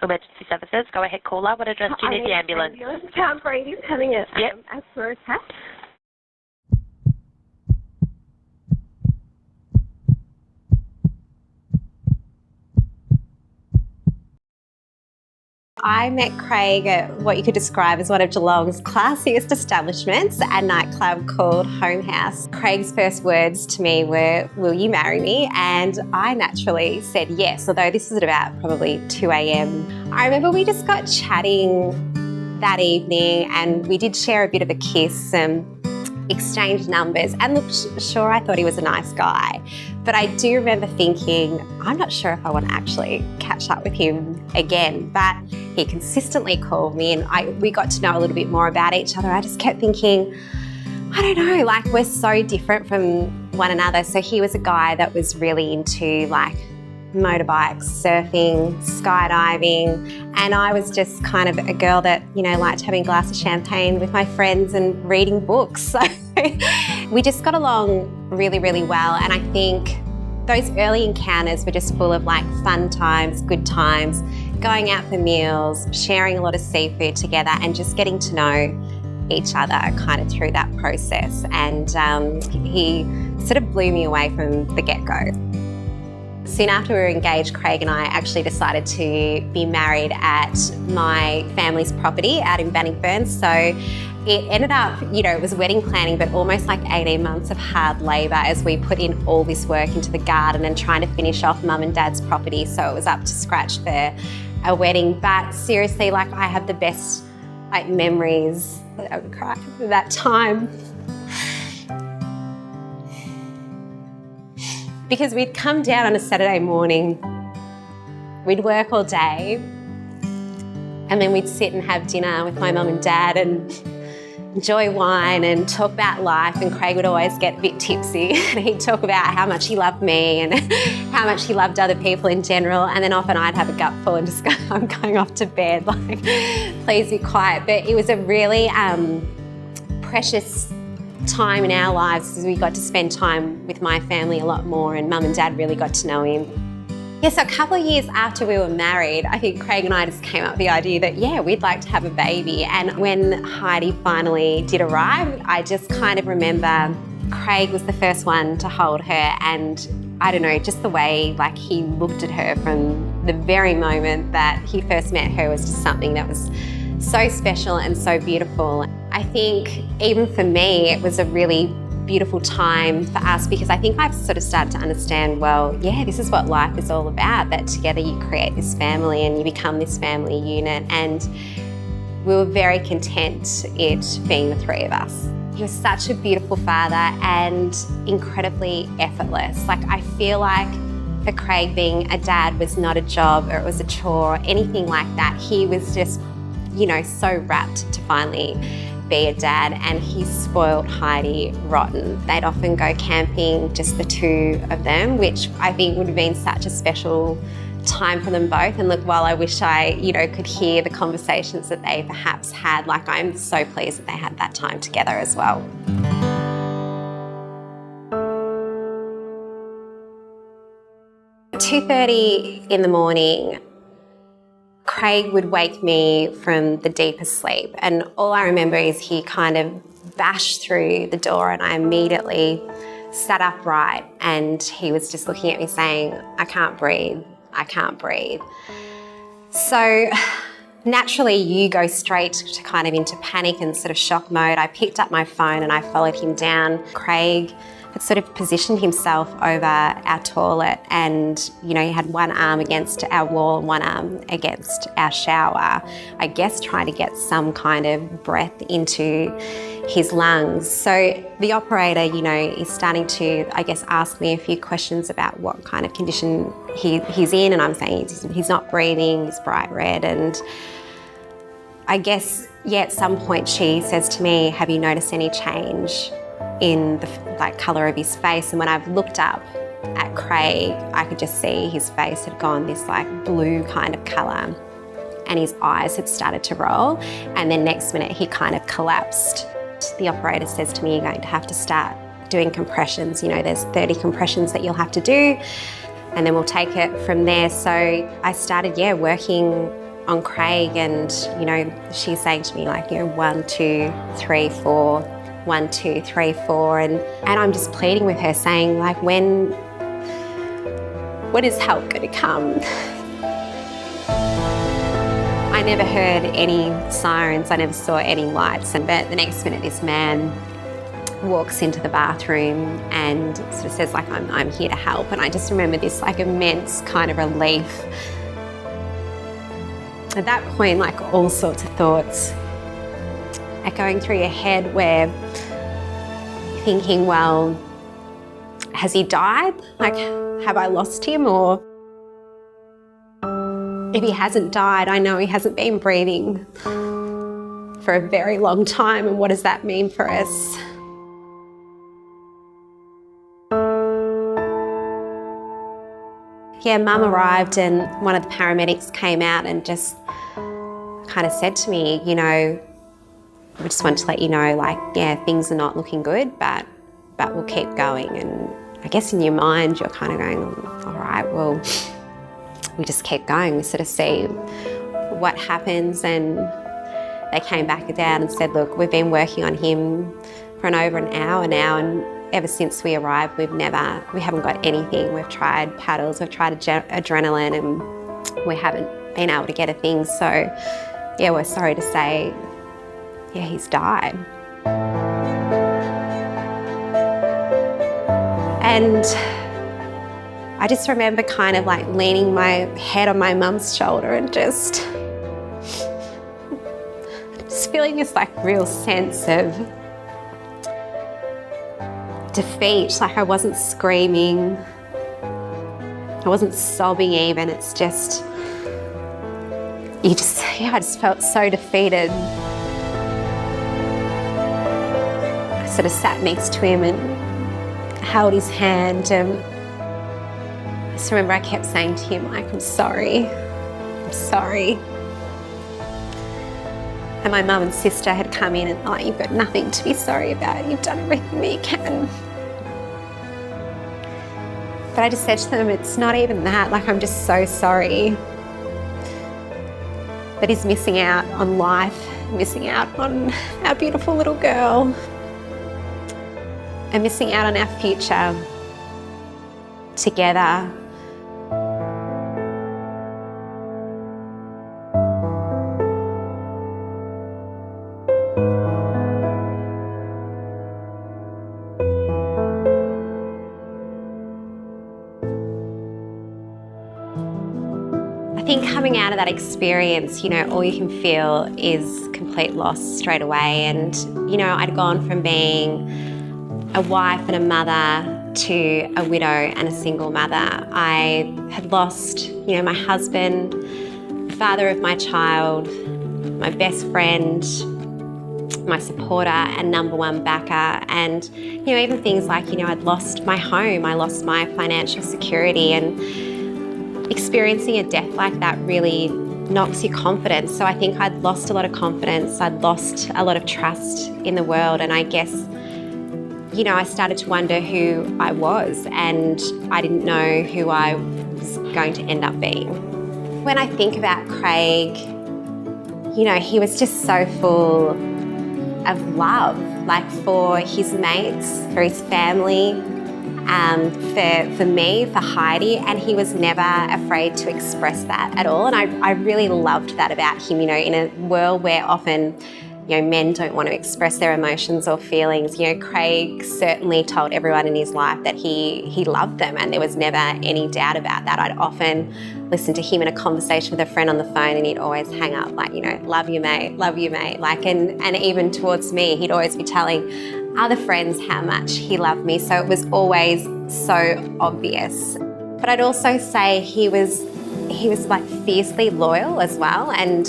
Emergency Services. Go ahead, caller. What address do you need the ambulance? Can't breathe. He's having a asthma attack. I met Craig at what you could describe as one of Geelong's classiest establishments, a nightclub called Home House. Craig's first words to me were, "Will you marry me?" And I naturally said yes, although this was at about probably 2 a.m. I remember we just got chatting that evening and we did share a bit of a kiss and exchanged numbers. And look, sure, I thought he was a nice guy, but I do remember thinking, I'm not sure if I want to actually catch up with him again. But he consistently called me and we got to know a little bit more about each other. I just kept thinking, I don't know, like we're so different from one another. So he was a guy that was really into like motorbikes, surfing, skydiving, and I was just kind of a girl that, you know, liked having a glass of champagne with my friends and reading books. So we just got along really, really well, and I think those early encounters were just full of like fun times, good times, going out for meals, sharing a lot of seafood together and just getting to know each other kind of through that process. And he sort of blew me away from the get-go. Soon after we were engaged, Craig and I actually decided to be married at my family's property out in Bannockburn. So it ended up, you know, it was wedding planning, but almost like 18 months of hard labour as we put in all this work into the garden and trying to finish off Mum and Dad's property so it was up to scratch for a wedding. But seriously, like I have the best like memories of that time. Because we'd come down on a Saturday morning, we'd work all day, and then we'd sit and have dinner with my mum and dad and enjoy wine and talk about life. And Craig would always get a bit tipsy and he'd talk about how much he loved me and how much he loved other people in general. And then often I'd have a gutful and just go, I'm going off to bed, like, please be quiet. But it was a really precious time in our lives as we got to spend time with my family a lot more, and Mum and Dad really got to know him. Yeah, so a couple of years after we were married, I think Craig and I just came up with the idea that, yeah, we'd like to have a baby. And when Heidi finally did arrive, I just kind of remember Craig was the first one to hold her, and I don't know, just the way like he looked at her from the very moment that he first met her was just something that was so special and so beautiful. I think even for me, it was a really beautiful time for us because I think I've sort of started to understand, well, yeah, this is what life is all about, that together you create this family and you become this family unit. And we were very content it being the three of us. He was such a beautiful father and incredibly effortless. Like I feel like for Craig, being a dad was not a job or it was a chore or anything like that. He was just, you know, so rapt to finally be a dad, and he spoiled Heidi rotten. They'd often go camping, just the two of them, which I think would have been such a special time for them both. And look, while I wish I, you know, could hear the conversations that they perhaps had, like I'm so pleased that they had that time together as well. At 2:30 in the morning, Craig would wake me from the deepest sleep, and all I remember is he kind of bashed through the door and I immediately sat upright and he was just looking at me saying, I can't breathe, I can't breathe. So naturally you go straight to kind of into panic and sort of shock mode. I picked up my phone and I followed him down. Craig had sort of positioned himself over our toilet and, you know, he had one arm against our wall and one arm against our shower, I guess trying to get some kind of breath into his lungs. So the operator, you know, is starting to, I guess, ask me a few questions about what kind of condition he's in, and I'm saying he's not breathing, he's bright red, and I guess, yeah, at some point she says to me, have you noticed any change in the colour of his face? And when I've looked up at Craig, I could just see his face had gone this blue kind of colour and his eyes had started to roll, and then next minute he kind of collapsed. The operator says to me, you're going to have to start doing compressions. You know, there's 30 compressions that you'll have to do and then we'll take it from there. So I started, working on Craig, and she's saying to me 1, 2, 3, 4, 1, 2, 3, 4, and I'm just pleading with her, saying when is help going to come? I never heard any sirens, I never saw any lights, but the next minute this man walks into the bathroom and sort of says I'm here to help, and I just remember this immense kind of relief. At that point, all sorts of thoughts are going through your head, where you're thinking, well, has he died? Have I lost him? Or if he hasn't died, I know he hasn't been breathing for a very long time, and what does that mean for us? Yeah, Mum arrived, and one of the paramedics came out and just kind of said to me, we just want to let you know, things are not looking good, but we'll keep going. And I guess in your mind, you're kind of going, all right, well, we just keep going. We sort of see what happens. And they came back down and said, look, we've been working on him for over an hour now, and ever since we arrived, we haven't got anything. We've tried paddles, we've tried adrenaline, and we haven't been able to get a thing. So, yeah, we're sorry to say, yeah, he's died. And I just remember kind of leaning my head on my mum's shoulder and just feeling this real sense of defeat. I wasn't screaming, I wasn't sobbing even. It's just, I just felt so defeated. I sort of sat next to him and held his hand, and I just remember I kept saying to him, I'm sorry, I'm sorry. And my mum and sister had come in and you've got nothing to be sorry about, you've done everything that you can. But I just said to them, it's not even that, I'm just so sorry that he's missing out on life, missing out on our beautiful little girl, and missing out on our future together. I think coming out of that experience, all you can feel is complete loss straight away. And, I'd gone from being a wife and a mother to a widow and a single mother. I had lost, my husband, the father of my child, my best friend, my supporter and number one backer. And, even things I'd lost my home, I lost my financial security, and experiencing a death like that really knocks your confidence. So I think I'd lost a lot of confidence, I'd lost a lot of trust in the world, and I guess, I started to wonder who I was, and I didn't know who I was going to end up being. When I think about Craig, he was just so full of love, for his mates, for his family, for me, for Heidi, and he was never afraid to express that at all. And I really loved that about him, in a world where often, men don't want to express their emotions or feelings. Craig certainly told everyone in his life that he loved them, and there was never any doubt about that. I'd often listen to him in a conversation with a friend on the phone, and he'd always hang up love you mate, and even towards me, he'd always be telling other friends how much he loved me. So it was always so obvious. But I'd also say he was fiercely loyal as well, and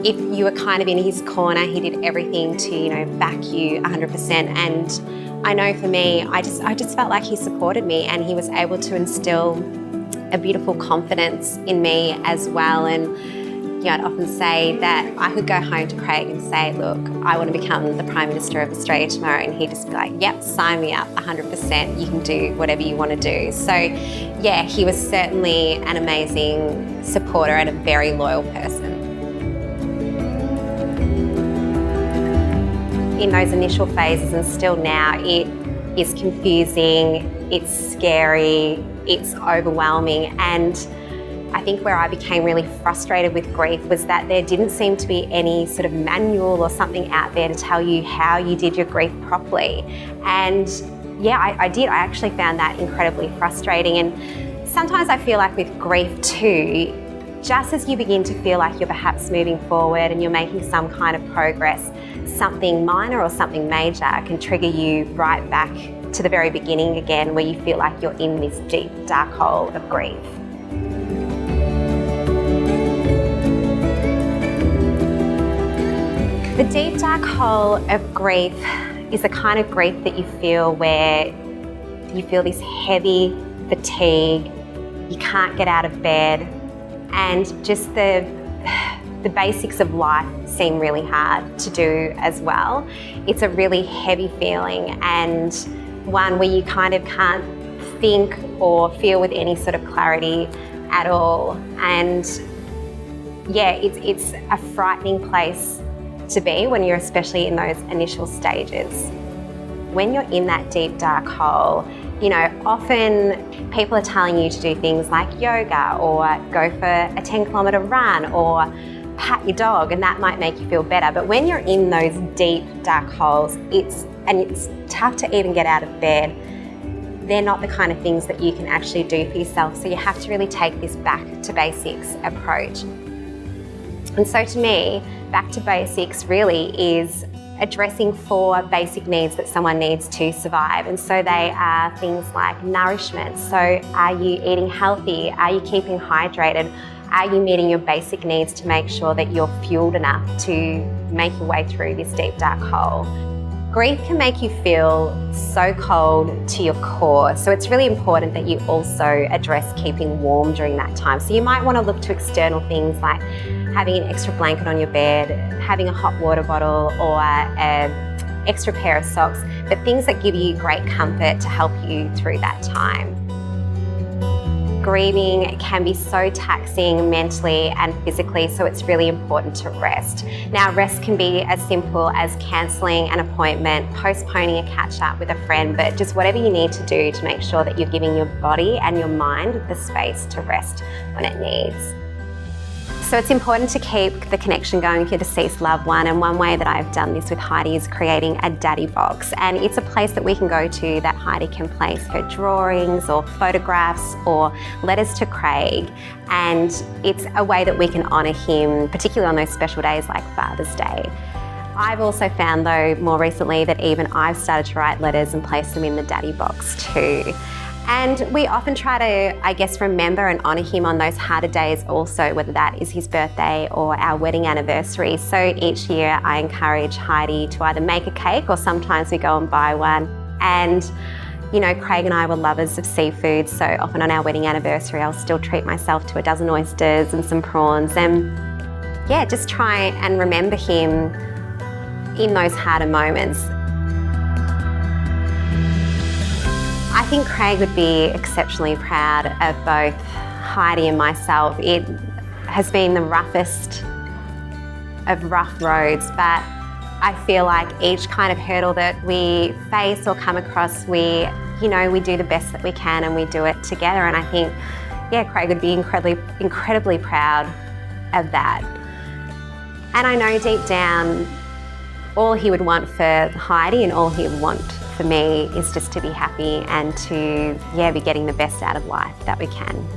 if you were kind of in his corner, he did everything to, back you 100%. And I know for me, I just felt like he supported me, and he was able to instill a beautiful confidence in me as well. And I'd often say that I could go home to Craig and say, look, I want to become the Prime Minister of Australia tomorrow, and he'd just be like, yep, sign me up 100%, you can do whatever you want to do. So yeah, he was certainly an amazing supporter and a very loyal person. in those initial phases and still now, it is confusing, it's scary, it's overwhelming. And I think where I became really frustrated with grief was that there didn't seem to be any sort of manual or something out there to tell you how you did your grief properly. And yeah, I did. I actually found that incredibly frustrating. And sometimes I feel like with grief too, just as you begin to feel like you're perhaps moving forward and you're making some kind of progress, something minor or something major can trigger you right back to the very beginning again, where you feel like you're in this deep, dark hole of grief. The deep, dark hole of grief is the kind of grief that you feel where you feel this heavy fatigue, you can't get out of bed, and just the basics of life seem really hard to do as well. It's a really heavy feeling, and one where you kind of can't think or feel with any sort of clarity at all. And yeah, it's a frightening place to be when you're especially in those initial stages. When you're in that deep, dark hole, you know, often people are telling you to do things like yoga or go for a 10-kilometre run or pat your dog, and that might make you feel better. But when you're in those deep, dark holes, it's tough to even get out of bed. They're not the kind of things that you can actually do for yourself. So you have to really take this back to basics approach. And so to me, back to basics really is addressing 4 basic needs that someone needs to survive. And so they are things like nourishment. So are you eating healthy? Are you keeping hydrated? Are you meeting your basic needs to make sure that you're fueled enough to make your way through this deep, dark hole? Grief can make you feel so cold to your core. So it's really important that you also address keeping warm during that time. So you might want to look to external things like having an extra blanket on your bed, having a hot water bottle, or an extra pair of socks, but things that give you great comfort to help you through that time. Grieving can be so taxing mentally and physically, so it's really important to rest. Now, rest can be as simple as cancelling an appointment, postponing a catch-up with a friend, but just whatever you need to do to make sure that you're giving your body and your mind the space to rest when it needs. So it's important to keep the connection going with your deceased loved one, and one way that I've done this with Heidi is creating a daddy box, and it's a place that we can go to that Heidi can place her drawings or photographs or letters to Craig, and it's a way that we can honour him, particularly on those special days like Father's Day. I've also found though more recently that even I've started to write letters and place them in the daddy box too. And we often try to, I guess, remember and honour him on those harder days also, whether that is his birthday or our wedding anniversary. So each year I encourage Heidi to either make a cake, or sometimes we go and buy one. And you know, Craig and I were lovers of seafood, so often on our wedding anniversary I'll still treat myself to a dozen oysters and some prawns, and yeah, just try and remember him in those harder moments. I think Craig would be exceptionally proud of both Heidi and myself. It has been the roughest of rough roads, but I feel like each kind of hurdle that we face or come across, we do the best that we can and we do it together. And I think, yeah, Craig would be incredibly proud of that. And I know deep down, all he would want for Heidi and all he would want for me is just to be happy and to, be getting the best out of life that we can.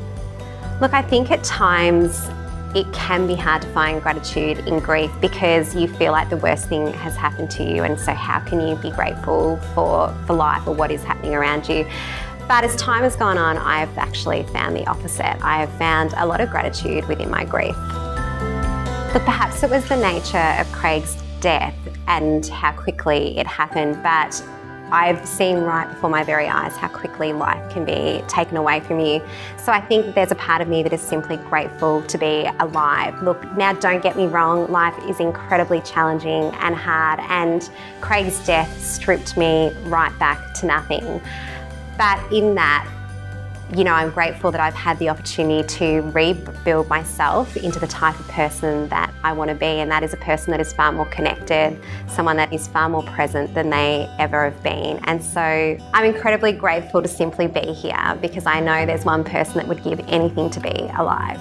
Look, I think at times it can be hard to find gratitude in grief because you feel like the worst thing has happened to you, and so how can you be grateful for life or what is happening around you? But as time has gone on, I've actually found the opposite. I have found a lot of gratitude within my grief. But perhaps it was the nature of Craig's death and how quickly it happened, but I've seen right before my very eyes how quickly life can be taken away from you. So I think there's a part of me that is simply grateful to be alive. Look, now don't get me wrong, life is incredibly challenging and hard, and Craig's death stripped me right back to nothing. But in that, you know, I'm grateful that I've had the opportunity to rebuild myself into the type of person that I want to be, and that is a person that is far more connected, someone that is far more present than they ever have been. And so I'm incredibly grateful to simply be here, because I know there's one person that would give anything to be alive.